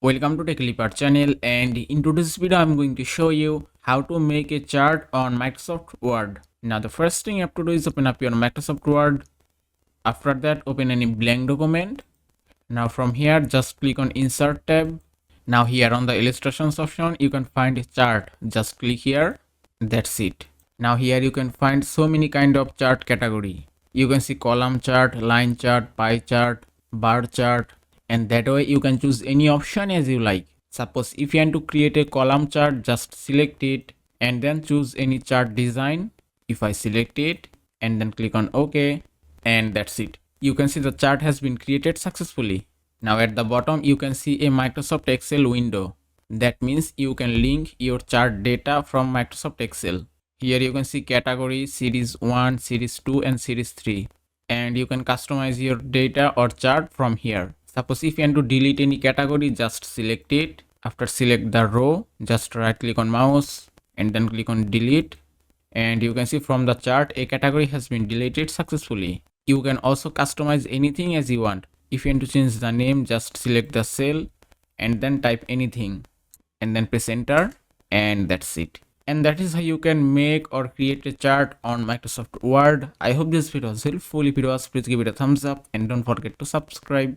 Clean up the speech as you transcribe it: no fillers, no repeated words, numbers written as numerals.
Welcome to TechLeapart channel, and in today's video I'm going to show you how to make a chart on Microsoft Word. Now the first thing you have to do is open up your Microsoft Word. After that, open any blank document. Now from here just click on Insert tab. Now here on the illustrations option you can find a chart. Just click here. That's it. Now here you can find so many kind of chart category. You can see column chart, line chart, pie chart, bar chart, and that way you can choose any option as you like. Suppose if you want to create a column chart, just select it and then choose any chart design. If I select it and then click on OK, and that's it. You can see the chart has been created successfully. Now at the bottom you can see a Microsoft Excel window. That means you can link your chart data from Microsoft Excel. Here you can see category, series 1, series 2 and series 3, and you can customize your data or chart from here. Suppose if you want to delete any category, just select it. After select the row, just right click on mouse and then click on delete, and you can see from the chart a category has been deleted successfully. You can also customize anything as you want. If you want to change the name, just select the cell and then type anything and then press enter, and that's it. And that is how you can make or create a chart on Microsoft Word. I hope this video was helpful. If it was, please give it a thumbs up and don't forget to subscribe.